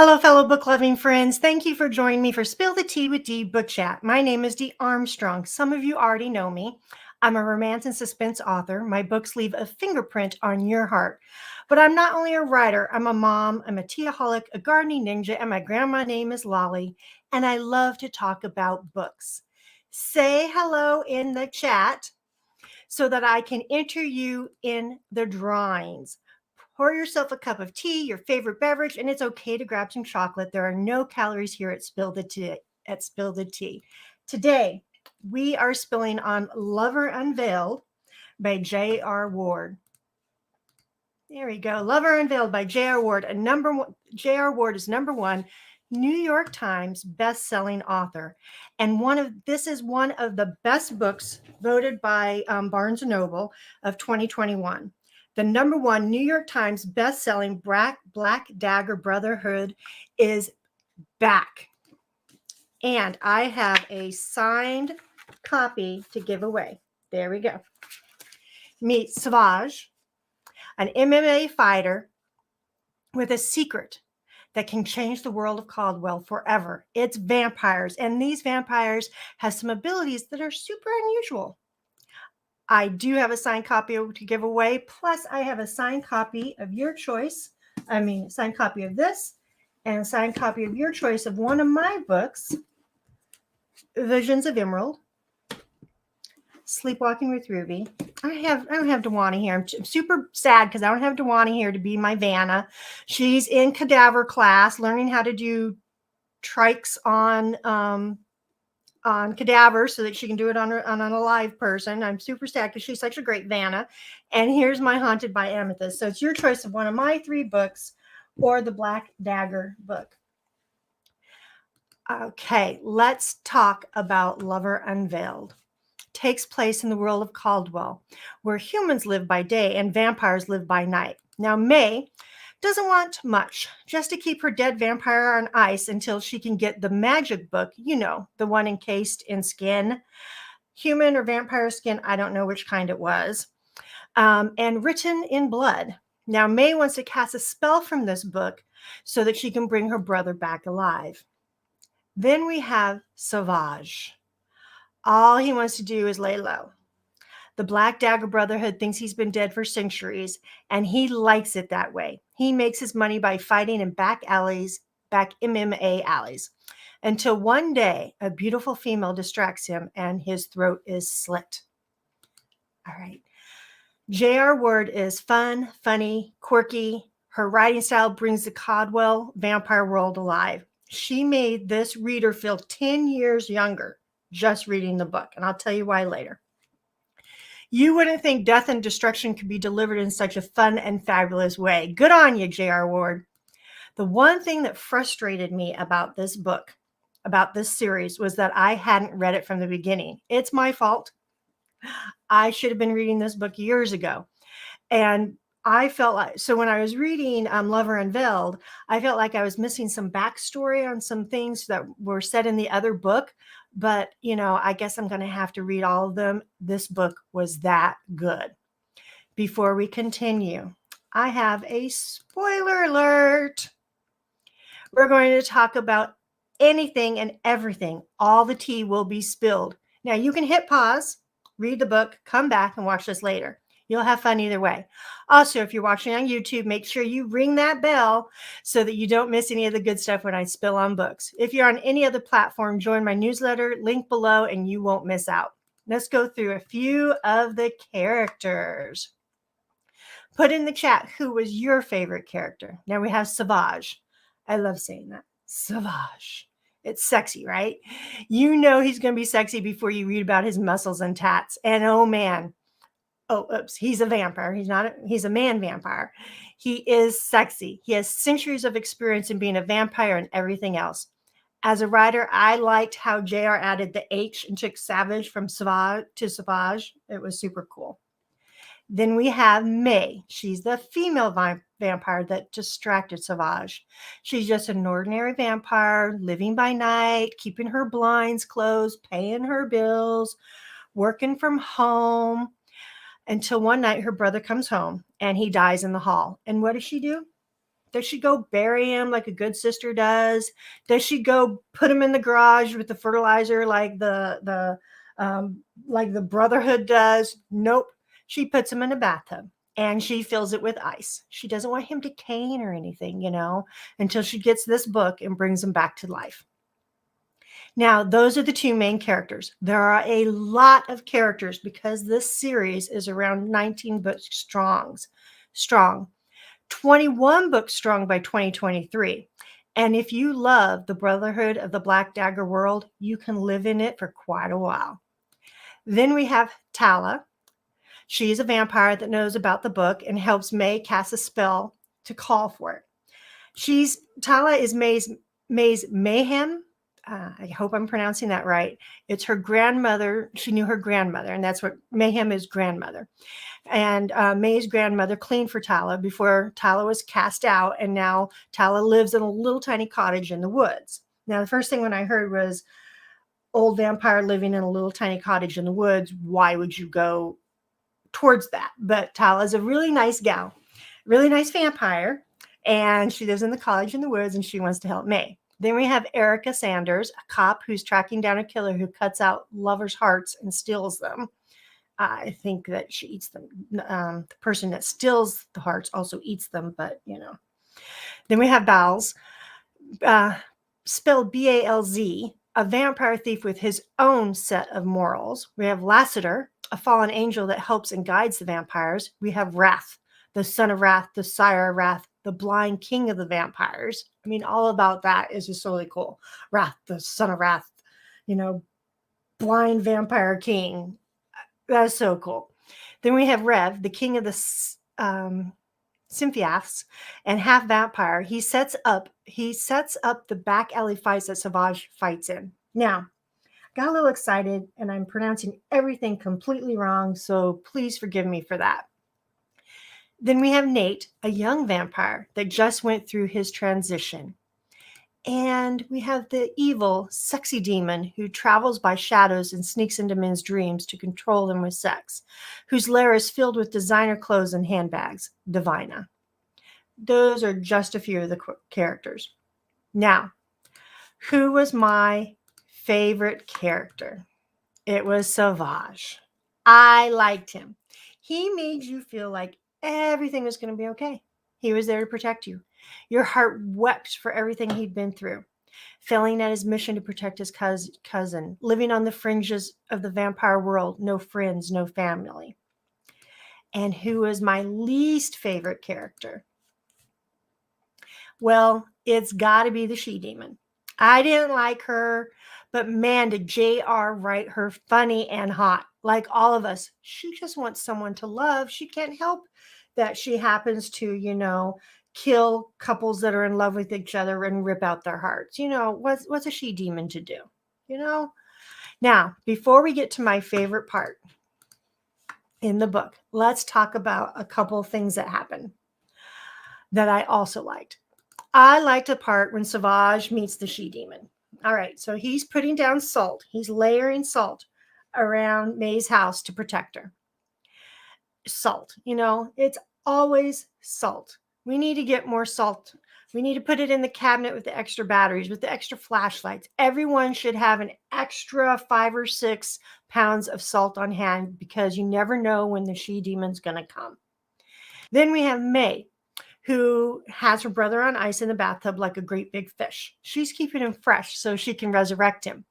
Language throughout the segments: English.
Hello, fellow book loving friends. Thank you for joining me for Spill the Tea with Dee Book Chat. My name is Dee Armstrong. Some of you already know me. I'm a romance and suspense author. My books leave a fingerprint on your heart. But I'm not only a writer, I'm a mom, I'm a teaholic, a gardening ninja, and my grandma name is Lolly. And I love to talk about books. Say hello in the chat so that I can enter you in the drawings. Pour yourself a cup of tea, your favorite beverage, and it's okay to grab some chocolate. There are no calories here at Spill the Tea. Today, we are spilling on Lover Unveiled by J.R. Ward. There we go. Lover Unveiled by J.R. Ward. J.R. Ward is number one New York Times best-selling author, and this is one of the best books voted by Barnes & Noble of 2021. The number one New York Times best-selling Black Dagger Brotherhood is back. And I have a signed copy to give away. There we go. Meet Savage, an MMA fighter with a secret that can change the world of Caldwell forever. It's vampires, and these vampires have some abilities that are super unusual. I do have a signed copy to give away, plus I have a signed copy of your choice. A signed copy of this, and a signed copy of your choice of one of my books, Visions of Emerald, Sleepwalking with Ruby. I don't have Dewanna here. I'm super sad because I don't have Dewanna here to be my Vanna. She's in cadaver class, learning how to do trikes on cadavers so that she can do it on a live person. I'm super sad because she's such a great Vanna. And here's my Haunted by Amethyst. So it's your choice of one of my three books or the Black Dagger book. Okay, let's talk about Lover Unveiled. Takes place in the world of Caldwell, where humans live by day and vampires live by night. Now, May doesn't want much, just to keep her dead vampire on ice until she can get the magic book, the one encased in skin, human or vampire skin, I don't know which kind it was, and written in blood. Now, May wants to cast a spell from this book so that she can bring her brother back alive. Then we have Savage. All he wants to do is lay low. The Black Dagger Brotherhood thinks he's been dead for centuries, and he likes it that way. He makes his money by fighting in back MMA alleys, until one day a beautiful female distracts him and his throat is slit. All right. J.R. Ward is fun, funny, quirky. Her writing style brings the Caldwell vampire world alive. She made this reader feel 10 years younger just reading the book, and I'll tell you why later. You wouldn't think death and destruction could be delivered in such a fun and fabulous way. Good on you, J.R. Ward. The one thing that frustrated me about this book, about this series, was that I hadn't read it from the beginning. It's my fault. I should have been reading this book years ago. And I felt like, so when I was reading Lover Unveiled, I felt like I was missing some backstory on some things that were said in the other book. But, I guess I'm going to have to read all of them. This book was that good. Before we continue, I have a spoiler alert. We're going to talk about anything and everything. All the tea will be spilled. Now, you can hit pause, read the book, come back, and watch this later. You'll have fun either way. Also, if you're watching on YouTube, make sure you ring that bell so that you don't miss any of the good stuff when I spill on books. If you're on any other platform, join my newsletter, link below, and you won't miss out. Let's go through a few of the characters. Put in the chat who was your favorite character. Now we have Savage. I love saying that. Savage. It's sexy, right? You know he's going to be sexy before you read about his muscles and tats. And oh man. Oh, oops. He's a vampire. He's a man vampire. He is sexy. He has centuries of experience in being a vampire and everything else. As a writer, I liked how JR added the H and took savage from savage to savage. It was super cool. Then we have May. She's the female vampire that distracted Savage. She's just an ordinary vampire, living by night, keeping her blinds closed, paying her bills, working from home, until one night her brother comes home and he dies in the hall. And what does she do? Does she go bury him like a good sister does? Does she go put him in the garage with the fertilizer like the Brotherhood does? Nope. She puts him in a bathtub and she fills it with ice. She doesn't want him decaying or anything, until she gets this book and brings him back to life. Now, those are the two main characters. There are a lot of characters because this series is around 19 books strong, 21 books strong by 2023. And if you love the Brotherhood of the Black Dagger world, you can live in it for quite a while. Then we have Tala. She's a vampire that knows about the book and helps May cast a spell to call for it. Tala is May's mayhem. I hope I'm pronouncing that right. It's her grandmother. She knew her grandmother, and that's what mayhem is, grandmother. And May's grandmother cleaned for Tala before Tala was cast out, and now Tala lives in a little tiny cottage in the woods. Now, the first thing when I heard was old vampire living in a little tiny cottage in the woods. Why would you go towards that? But Tala is a really nice gal, really nice vampire, and she lives in the cottage in the woods, and she wants to help May. Then we have Erica Sanders, a cop who's tracking down a killer who cuts out lovers' hearts and steals them. I think that she eats them. The person that steals the hearts also eats them, but Then we have Balz, spelled Balz, a vampire thief with his own set of morals. We have Lassiter, a fallen angel that helps and guides the vampires. We have Wrath, the son of Wrath, the sire of Wrath, the blind king of the vampires. I mean, all about that is just really cool. Wrath, the son of Wrath, blind vampire king. That is so cool. Then we have Rev, the king of the Symphiaths and half vampire. He sets up the back alley fights that Savage fights in. Now, got a little excited and I'm pronouncing everything completely wrong, so please forgive me for that. Then we have Nate, a young vampire that just went through his transition. And we have the evil, sexy demon who travels by shadows and sneaks into men's dreams to control them with sex, whose lair is filled with designer clothes and handbags, Divina. Those are just a few of the characters. Now, who was my favorite character? It was Savage. I liked him. He made you feel like everything was going to be okay. He was there to protect you. Your heart wept for everything he'd been through, failing at his mission to protect his cousin, living on the fringes of the vampire world, no friends, no family. And who was my least favorite character? Well, it's got to be the she-demon. I didn't like her, but man, did JR write her funny and hot. Like all of us, she just wants someone to love. She can't help that she happens to, kill couples that are in love with each other and rip out their hearts. What's a she-demon to do? Now, before we get to my favorite part in the book, let's talk about a couple things that happen that I also liked. I liked the part when Savage meets the she-demon. All right, so he's putting down salt. He's layering salt around May's house to protect her. Salt, it's always salt. We need to get more salt. We need to put it in the cabinet with the extra batteries, with the extra flashlights. Everyone should have an extra 5 or 6 pounds of salt on hand because you never know when the she-demon's going to come. Then we have May, who has her brother on ice in the bathtub like a great big fish. She's keeping him fresh so she can resurrect him.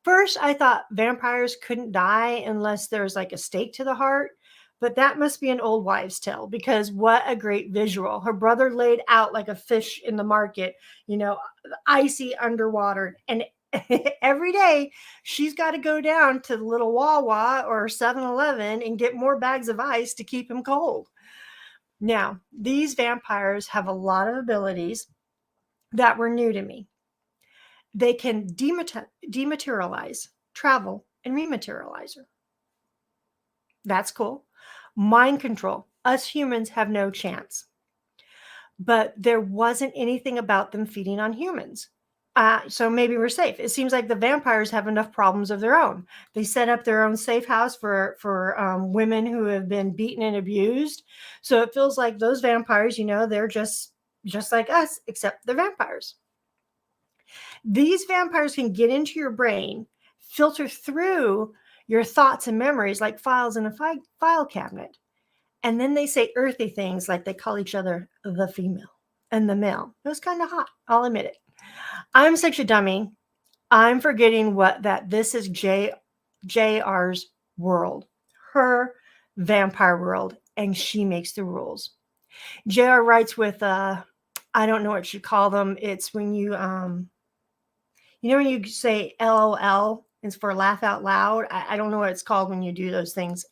First, I thought vampires couldn't die unless there's like a stake to the heart, but that must be an old wives' tale because what a great visual. Her brother laid out like a fish in the market, icy underwater. And every day she's got to go down to the little Wawa or 7-Eleven and get more bags of ice to keep him cold. Now, these vampires have a lot of abilities that were new to me. They can dematerialize, travel, and rematerialize her. That's cool. Mind control. Us humans have no chance. But there wasn't anything about them feeding on humans. So maybe we're safe. It seems like the vampires have enough problems of their own. They set up their own safe house for women who have been beaten and abused. So it feels like those vampires, they're just, just like us, except they're vampires. These vampires can get into your brain, filter through your thoughts and memories like files in a file cabinet. And then they say earthy things like they call each other the female and the male. It was kind of hot. I'll admit it. I'm such a dummy. I'm forgetting this is JR's world, her vampire world, and she makes the rules. JR writes with I don't know what you call them. It's when you when you say LOL, it's for laugh out loud. I don't know what it's called when you do those things.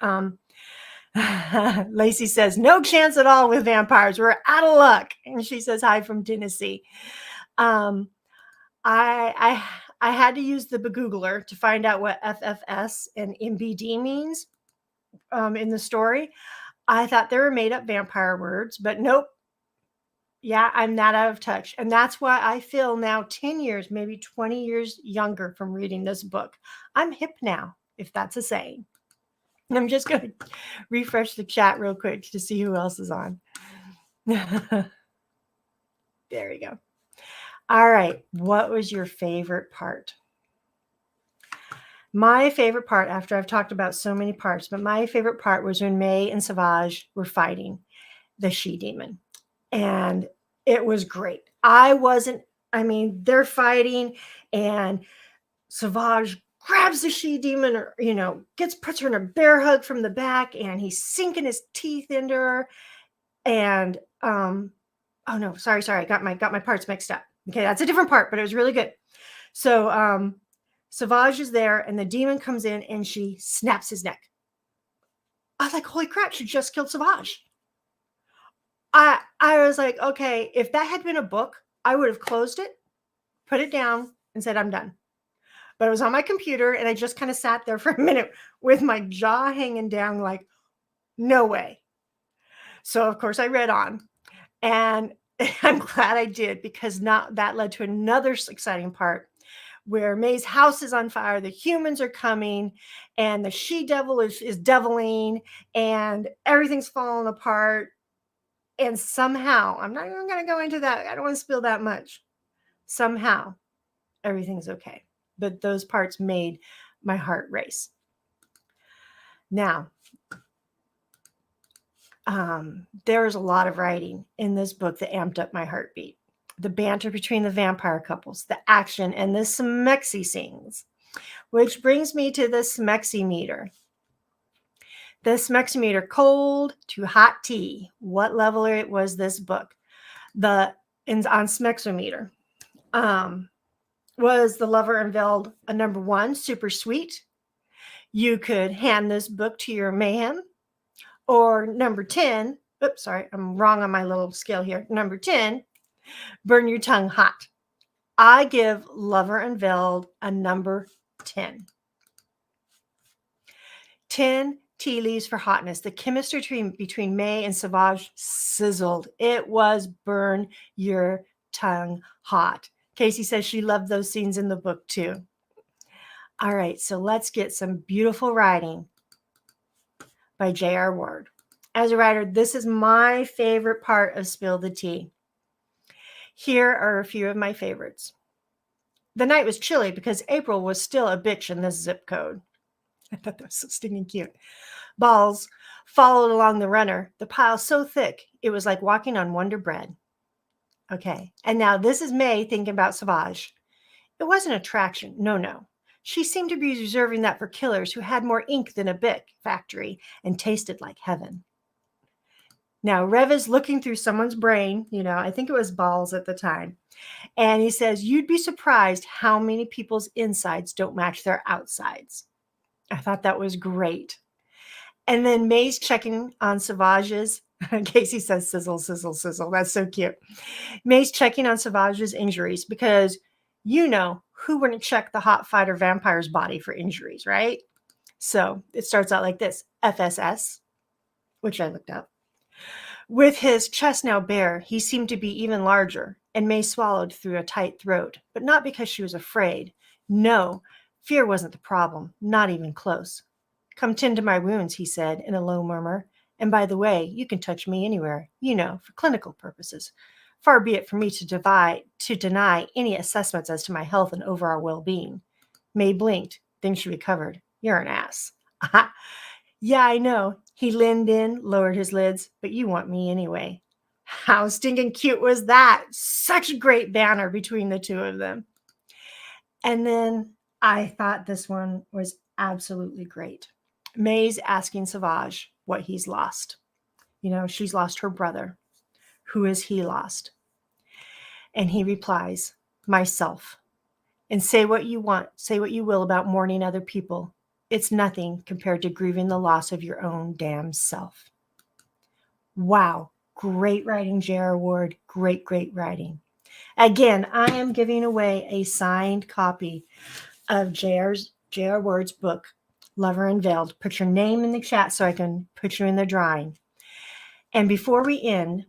Lacey says, no chance at all with vampires. We're out of luck. And she says, hi from Tennessee. I had to use the Googler to find out what FFS and MBD means in the story. I thought they were made up vampire words, but nope. Yeah, I'm that out of touch. And that's why I feel now 10 years, maybe 20 years younger from reading this book. I'm hip now, if that's a saying. And I'm just going to refresh the chat real quick to see who else is on. There we go. All right. What was your favorite part? My favorite part, after I've talked about so many parts, but my favorite part was when May and Savage were fighting the she-demon. And it was great. They're fighting and Savage grabs the she-demon or, puts her in a bear hug from the back and he's sinking his teeth into her. And, oh no, sorry. I got my parts mixed up. Okay. That's a different part, but it was really good. So, Savage is there and the demon comes in and she snaps his neck. I was like, holy crap, she just killed Savage. I was like, okay, if that had been a book, I would have closed it, put it down, and said, I'm done. But it was on my computer, and I just kind of sat there for a minute with my jaw hanging down like, no way. So, of course, I read on. And I'm glad I did, because now that led to another exciting part where May's house is on fire, the humans are coming, and the she-devil is deviling, and everything's falling apart. And somehow, I'm not even going to go into that. I don't want to spill that much. Somehow, everything's okay. But those parts made my heart race. Now, there's a lot of writing in this book that amped up my heartbeat. The banter between the vampire couples, the action, and the smexy scenes. Which brings me to the smexy meter. The smexometer, cold to hot tea. What level it was this book? On smexometer. Was the Lover Unveiled a number 1, super sweet? You could hand this book to your mayhem. Or number 10, oops, sorry, I'm wrong on my little scale here. Number 10, burn your tongue hot. I give Lover Unveiled a number 10. 10 tea leaves for hotness. The chemistry between May and Savage sizzled. It was burn your tongue hot. Casey says she loved those scenes in the book too. All right, so let's get some beautiful writing by J.R. Ward. As a writer, this is my favorite part of Spill the Tea. Here are a few of my favorites. The night was chilly because April was still a bitch in this zip code. I thought that was so stinking cute. Balls followed along the runner, the pile so thick it was like walking on Wonder Bread. Okay, and now this is May thinking about Savage. It wasn't attraction, no. She seemed to be reserving that for killers who had more ink than a Bic factory and tasted like heaven. Now, Rev is looking through someone's brain, I think it was Balls at the time, and he says, you'd be surprised how many people's insides don't match their outsides. I thought that was great. And then May's checking on Savage's. Casey says, sizzle, sizzle, sizzle. That's so cute. May's checking on Savage's injuries because who wouldn't check the hot fighter vampire's body for injuries, right? So it starts out like this, FSS, which I looked up. With his chest now bare, he seemed to be even larger, and May swallowed through a tight throat, but not because she was afraid. No, fear wasn't the problem, not even close. Come tend to my wounds, he said in a low murmur. And by the way, you can touch me anywhere, for clinical purposes. Far be it for me to deny any assessments as to my health and overall well-being. May blinked, then she recovered. You're an ass. Yeah, I know. He leaned in, lowered his lids, but you want me anyway. How stinking cute was that? Such a great banner between the two of them. And then I thought this one was absolutely great. May's asking Savage what he's lost. You know, she's lost her brother. Who has he lost? And he replies, myself. And say what you want, say what you will about mourning other people. It's nothing compared to grieving the loss of your own damn self. Wow. Great writing, J.R. Ward. Great, great writing. Again, I am giving away a signed copy of J.R. Ward's book, Lover Unveiled. Put your name in the chat so I can put you in the drawing. And before we end,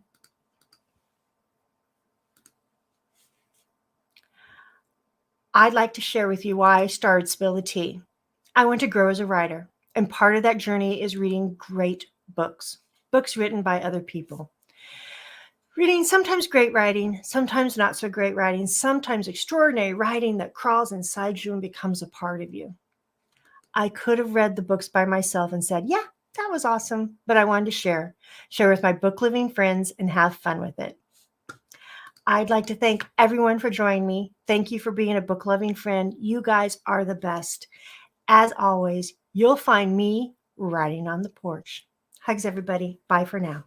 I'd like to share with you why I started Spill the Tea. I want to grow as a writer, and part of that journey is reading great books written by other people. Reading sometimes great writing, sometimes not so great writing, sometimes extraordinary writing that crawls inside you and becomes a part of you. I could have read the books by myself and said, yeah, that was awesome, but I wanted to share with my book loving friends and have fun with it. I'd like to thank everyone for joining me. Thank you for being a book loving friend. You guys are the best. As always, you'll find me writing on the porch. Hugs, everybody. Bye for now.